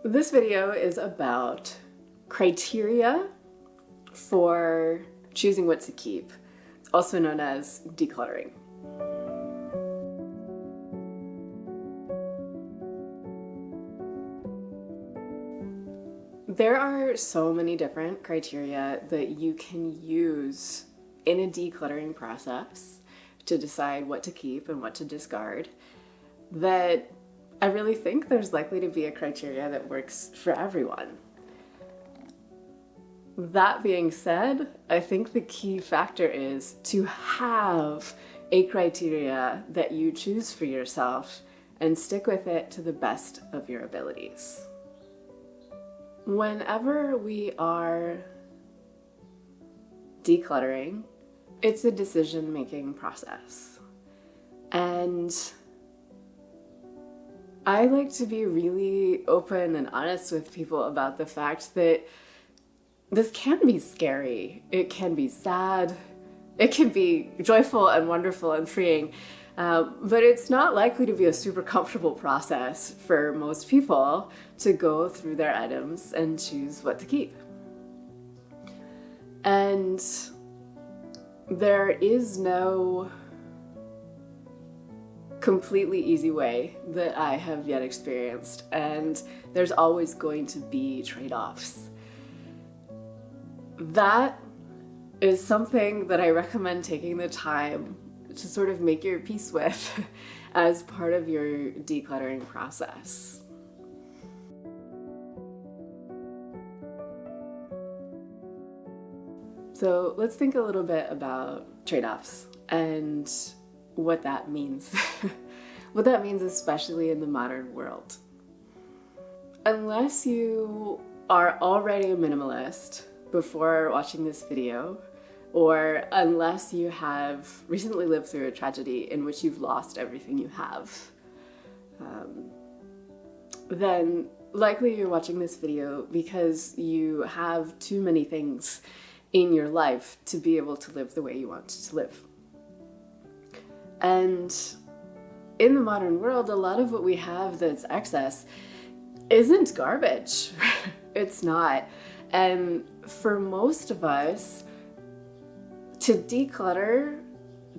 This video is about criteria for choosing what to keep, also known as decluttering. There are so many different criteria that you can use in a decluttering process to decide what to keep and what to discard that I really think there's likely to be a criteria that works for everyone. That being said, I think the key factor is to have a criteria that you choose for yourself and stick with it to the best of your abilities. Whenever we are decluttering, it's a decision-making process. And I like to be really open and honest with people about the fact that this can be scary. It can be sad. It can be joyful and wonderful and freeing. But it's not likely to be a super comfortable process for most people to go through their items and choose what to keep. And there is no completely easy way that I have yet experienced, and there's always going to be trade-offs. That is something that I recommend taking the time to sort of make your peace with as part of your decluttering process. So let's think a little bit about trade-offs and what that means. What that means, especially in the modern world. Unless you are already a minimalist before watching this video, or unless you have recently lived through a tragedy in which you've lost everything you have, then likely you're watching this video because you have too many things in your life to be able to live the way you want to live. And in the modern world, a lot of what we have that's excess isn't garbage. It's not. And for most of us, to declutter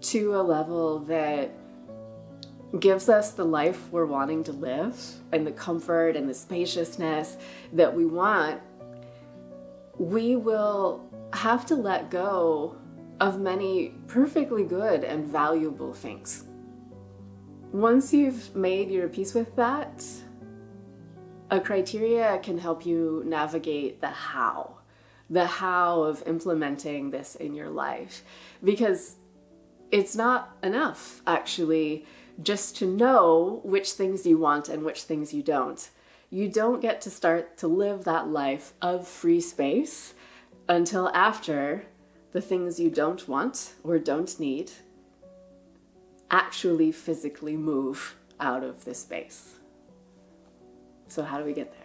to a level that gives us the life we're wanting to live and the comfort and the spaciousness that we want, we will have to let go of many perfectly good and valuable things. Once you've made your peace with that, a criteria can help you navigate the how of implementing this in your life. Because it's not enough, actually, just to know which things you want and which things you don't. You don't get to start to live that life of free space until after the things you don't want or don't need actually physically move out of this space. So how do we get there?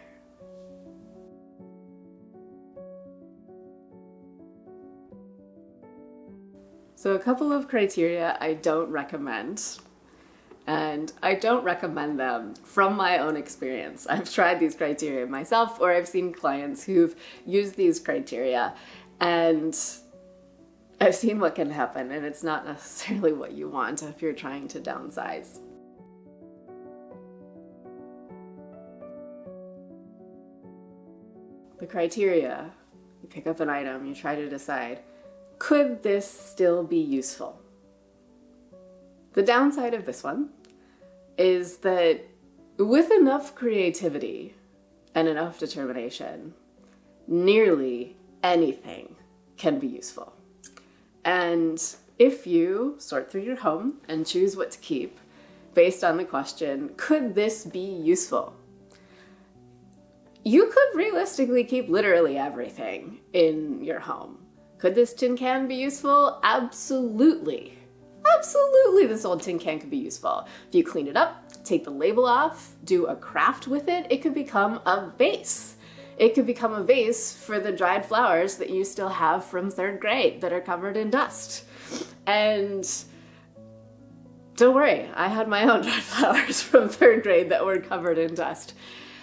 So a couple of criteria I don't recommend, and I don't recommend them from my own experience. I've tried these criteria myself, or I've seen clients who've used these criteria, and I've seen what can happen, and it's not necessarily what you want if you're trying to downsize. The criteria, you pick up an item, you try to decide, could this still be useful? The downside of this one is that with enough creativity and enough determination, nearly anything can be useful. And if you sort through your home and choose what to keep based on the question, could this be useful? You could realistically keep literally everything in your home. Could this tin can be useful? Absolutely. Absolutely, this old tin can could be useful. If you clean it up, take the label off, do a craft with it, it could become a vase. It could become a vase for the dried flowers that you still have from 3rd grade that are covered in dust. And don't worry, I had my own dried flowers from 3rd grade that were covered in dust.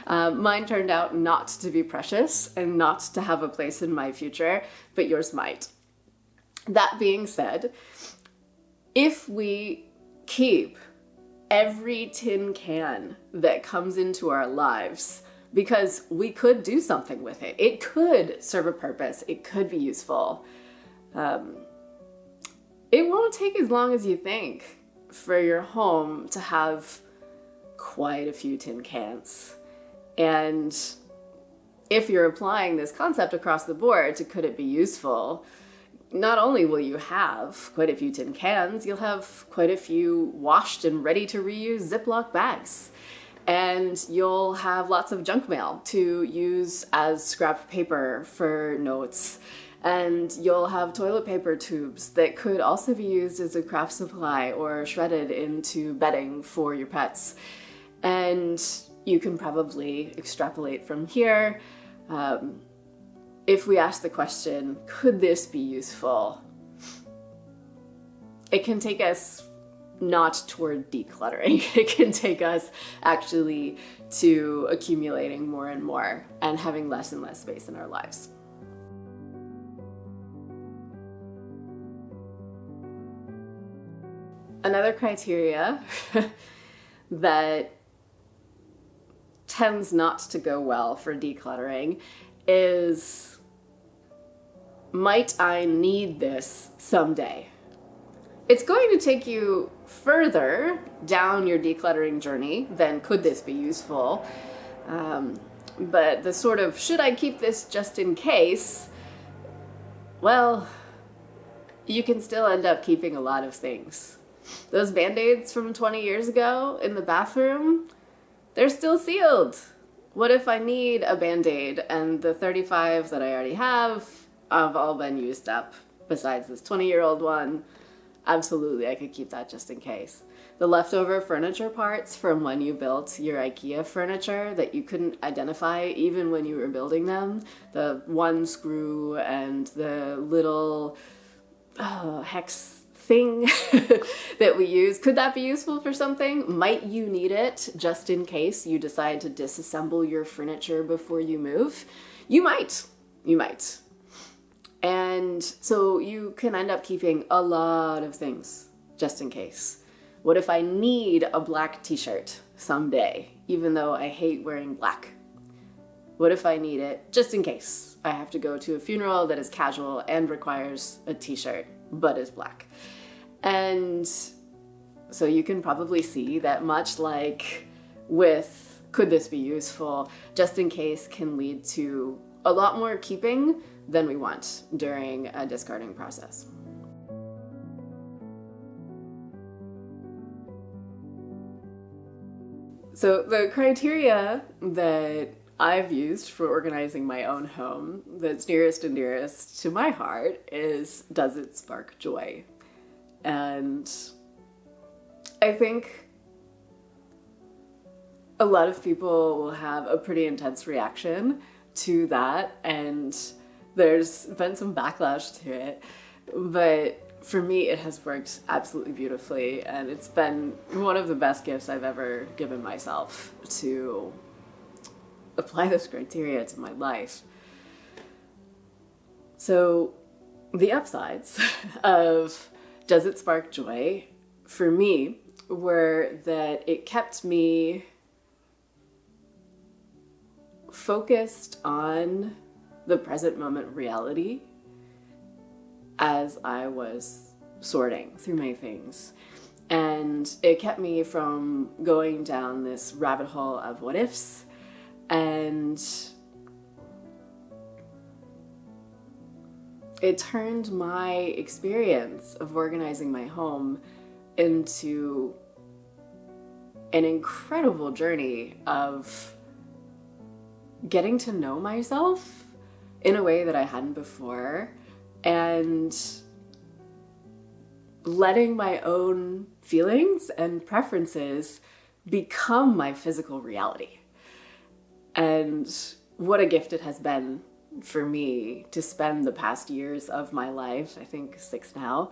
Mine turned out not to be precious and not to have a place in my future, but yours might. That being said, if we keep every tin can that comes into our lives, because we could do something with it, it could serve a purpose, it could be useful, it won't take as long as you think for your home to have quite a few tin cans. And if you're applying this concept across the board to could it be useful, not only will you have quite a few tin cans, you'll have quite a few washed and ready to reuse Ziploc bags. And you'll have lots of junk mail to use as scrap paper for notes. And you'll have toilet paper tubes that could also be used as a craft supply or shredded into bedding for your pets. And you can probably extrapolate from here. If we ask the question, could this be useful? It can take us not toward decluttering. It can take us actually to accumulating more and more and having less and less space in our lives. Another criteria that tends not to go well for decluttering is, might I need this someday? It's going to take you further down your decluttering journey than could this be useful. But the sort of, should I keep this just in case? Well, you can still end up keeping a lot of things. Those Band-Aids from 20 years ago in the bathroom, they're still sealed. What if I need a Band-Aid and the 35 that I already have all been used up, besides this 20-year-old one? Absolutely, I could keep that just in case. The leftover furniture parts from when you built your IKEA furniture that you couldn't identify even when you were building them, the one screw and the little hex thing that we use, could that be useful for something? Might you need it just in case you decide to disassemble your furniture before you move? You might. And so you can end up keeping a lot of things just in case. What if I need a black t-shirt someday, even though I hate wearing black? What if I need it just in case I have to go to a funeral that is casual and requires a t-shirt but is black? And so you can probably see that, much like with could this be useful, just in case can lead to a lot more keeping than we want during a discarding process. So the criteria that I've used for organizing my own home that's nearest and dearest to my heart is, does it spark joy? And I think a lot of people will have a pretty intense reaction to that, and there's been some backlash to it, but for me it has worked absolutely beautifully, and it's been one of the best gifts I've ever given myself to apply this criteria to my life. So the upsides of does it spark joy for me were that it kept me focused on the present moment reality as I was sorting through my things. And it kept me from going down this rabbit hole of what ifs, and it turned my experience of organizing my home into an incredible journey of getting to know myself in a way that I hadn't before, and letting my own feelings and preferences become my physical reality. And what a gift it has been for me to spend the past years of my life, I think 6 now,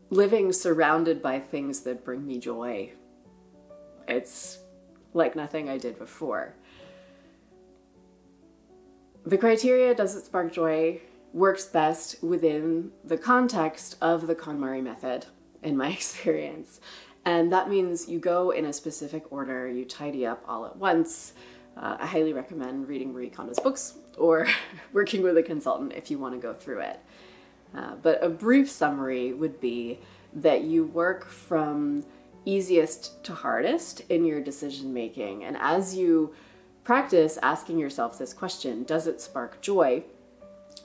living surrounded by things that bring me joy. It's like nothing I did before. The criteria, does it spark joy, works best within the context of the KonMari method, in my experience. And that means you go in a specific order, you tidy up all at once. I highly recommend reading Marie Kondo's books or working with a consultant if you want to go through it. But a brief summary would be that you work from easiest to hardest in your decision making. And as you practice asking yourself this question, does it spark joy?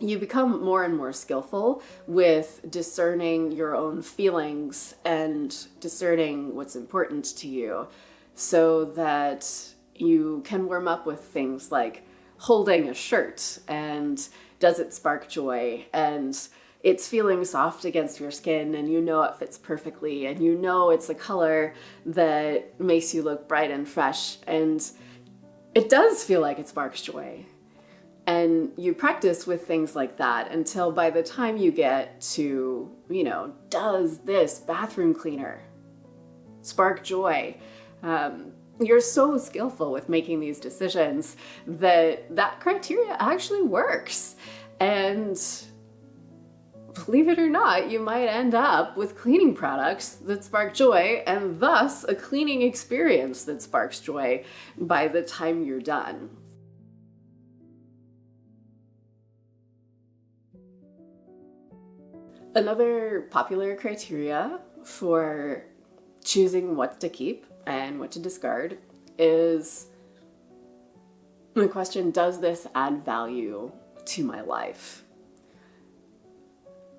You become more and more skillful with discerning your own feelings and discerning what's important to you, so that you can warm up with things like holding a shirt and does it spark joy, and it's feeling soft against your skin and you know it fits perfectly and you know it's a color that makes you look bright and fresh and it does feel like it sparks joy. And you practice with things like that until by the time you get to, does this bathroom cleaner spark joy? You're so skillful with making these decisions that criteria actually works. And believe it or not, you might end up with cleaning products that spark joy and thus a cleaning experience that sparks joy by the time you're done. Another popular criteria for choosing what to keep and what to discard is the question, does this add value to my life?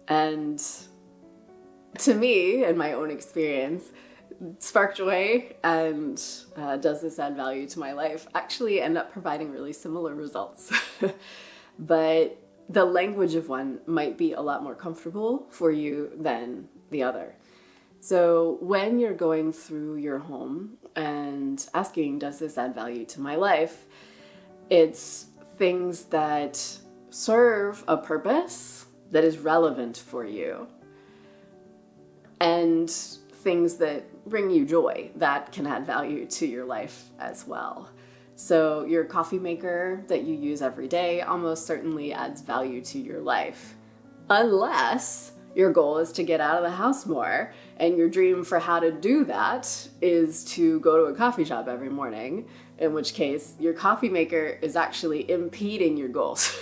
And to me, in my own experience, spark joy and does this add value to my life actually end up providing really similar results. But the language of one might be a lot more comfortable for you than the other. So when you're going through your home and asking, does this add value to my life? It's things that serve a purpose that is relevant for you and things that bring you joy that can add value to your life as well. So your coffee maker that you use every day almost certainly adds value to your life, unless your goal is to get out of the house more and your dream for how to do that is to go to a coffee shop every morning, in which case your coffee maker is actually impeding your goals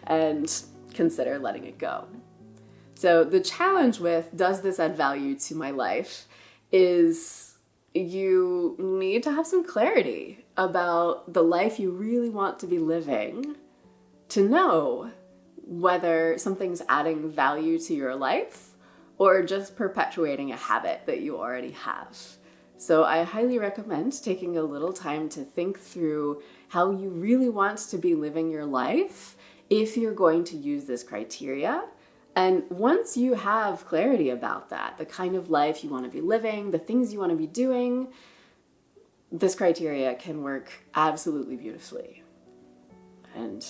and consider letting it go. So the challenge with does this add value to my life is you need to have some clarity about the life you really want to be living to know whether something's adding value to your life or just perpetuating a habit that you already have. So I highly recommend taking a little time to think through how you really want to be living your life if you're going to use this criteria. And once you have clarity about that, the kind of life you want to be living, the things you want to be doing, this criteria can work absolutely beautifully. And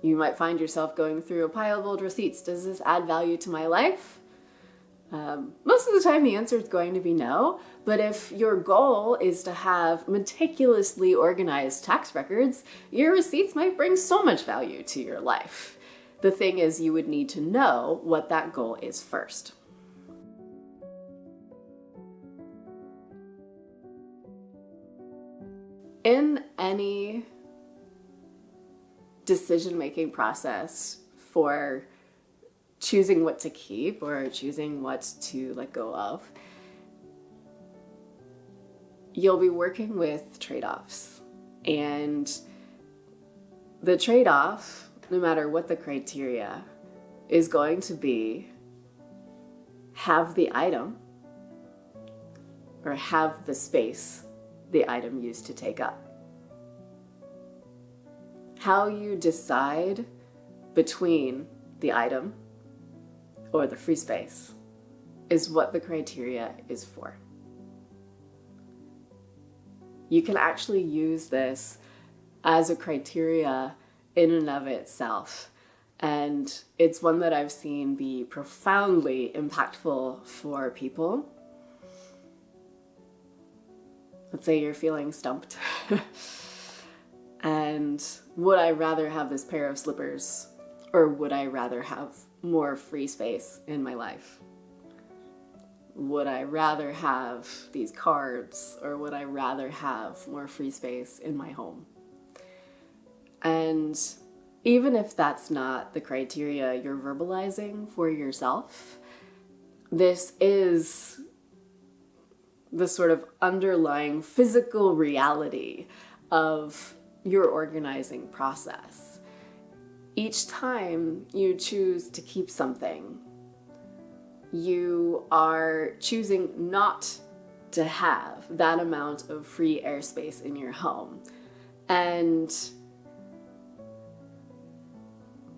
you might find yourself going through a pile of old receipts. Does this add value to my life? Most of the time the answer is going to be no, but if your goal is to have meticulously organized tax records, your receipts might bring so much value to your life. The thing is, you would need to know what that goal is first. In any decision-making process for choosing what to keep or choosing what to let go of, you'll be working with trade-offs. And the trade-off, no matter what the criteria, is going to be have the item or have the space the item used to take up. How you decide between the item or the free space is what the criteria is for. You can actually use this as a criteria in and of itself. And it's one that I've seen be profoundly impactful for people. Let's say you're feeling stumped. And would I rather have this pair of slippers, or would I rather have more free space in my life? Would I rather have these cards, or would I rather have more free space in my home? And even if that's not the criteria you're verbalizing for yourself, this is the sort of underlying physical reality of your organizing process. Each time you choose to keep something, you are choosing not to have that amount of free airspace in your home. And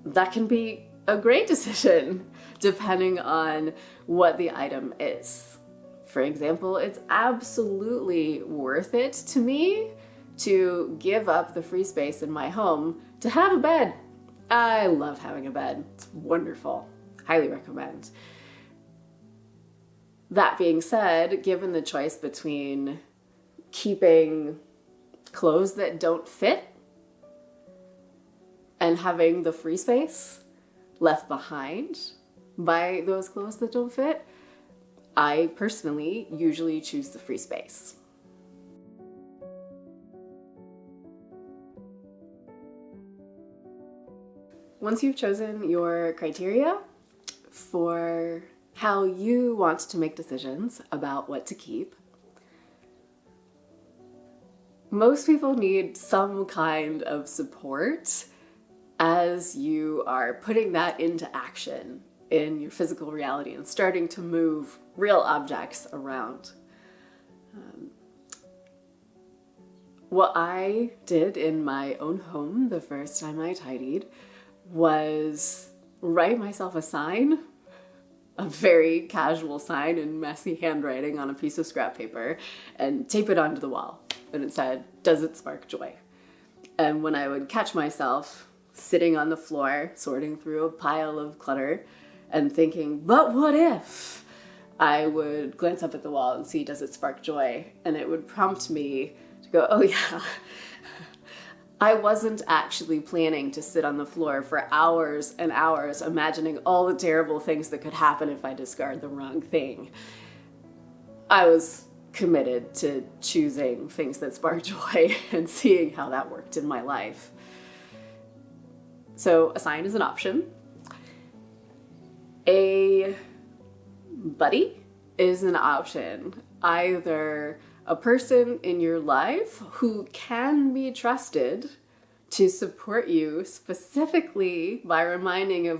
that can be a great decision depending on what the item is. For example, it's absolutely worth it to me to give up the free space in my home to have a bed. I love having a bed. It's wonderful. Highly recommend. That being said, given the choice between keeping clothes that don't fit and having the free space left behind by those clothes that don't fit, I personally usually choose the free space. Once you've chosen your criteria for how you want to make decisions about what to keep, most people need some kind of support as you are putting that into action in your physical reality and starting to move real objects around. What I did in my own home the first time I tidied was write myself a sign, a very casual sign in messy handwriting on a piece of scrap paper, and tape it onto the wall. And it said, "Does it spark joy?" And when I would catch myself sitting on the floor, sorting through a pile of clutter and thinking, but what if? I would glance up at the wall and see, does it spark joy? And it would prompt me to go, oh yeah, I wasn't actually planning to sit on the floor for hours and hours imagining all the terrible things that could happen if I discard the wrong thing. I was committed to choosing things that spark joy and seeing how that worked in my life. So a sign is an option. A buddy is an option. Either a person in your life who can be trusted to support you specifically by reminding you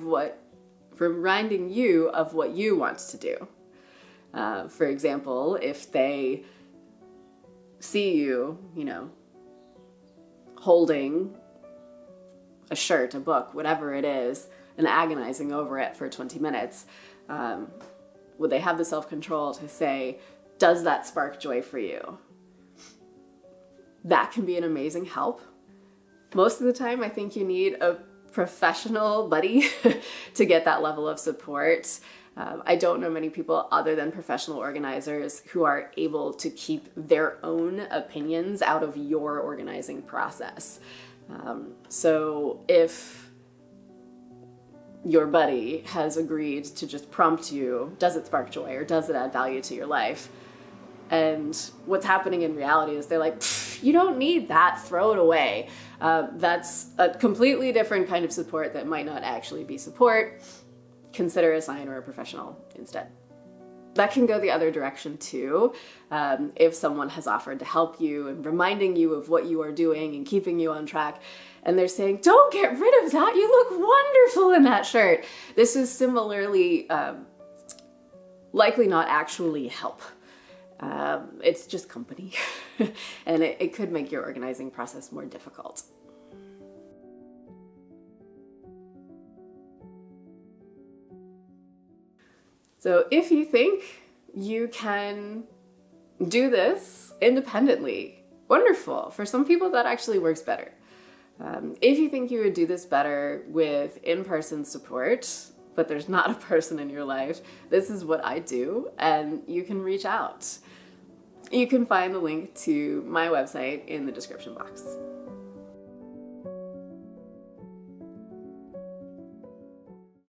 of what you want to do. For example, if they see you, holding a shirt, a book, whatever it is, and agonizing over it for 20 minutes, would they have the self-control to say, does that spark joy for you? That can be an amazing help. Most of the time, I think you need a professional buddy to get that level of support. I don't know many people other than professional organizers who are able to keep their own opinions out of your organizing process. So if your buddy has agreed to just prompt you, does it spark joy or does it add value to your life? And what's happening in reality is they're like, you don't need that, throw it away. That's a completely different kind of support that might not actually be support. Consider a sign or a professional instead. That can go the other direction too. If someone has offered to help you and reminding you of what you are doing and keeping you on track, and they're saying, don't get rid of that, you look wonderful in that shirt. This is similarly likely not actually help. It's just company, and it could make your organizing process more difficult. So if you think you can do this independently, wonderful. For some people, that actually works better. If you think you would do this better with in-person support, but there's not a person in your life, this is what I do, and you can reach out. You can find the link to my website in the description box.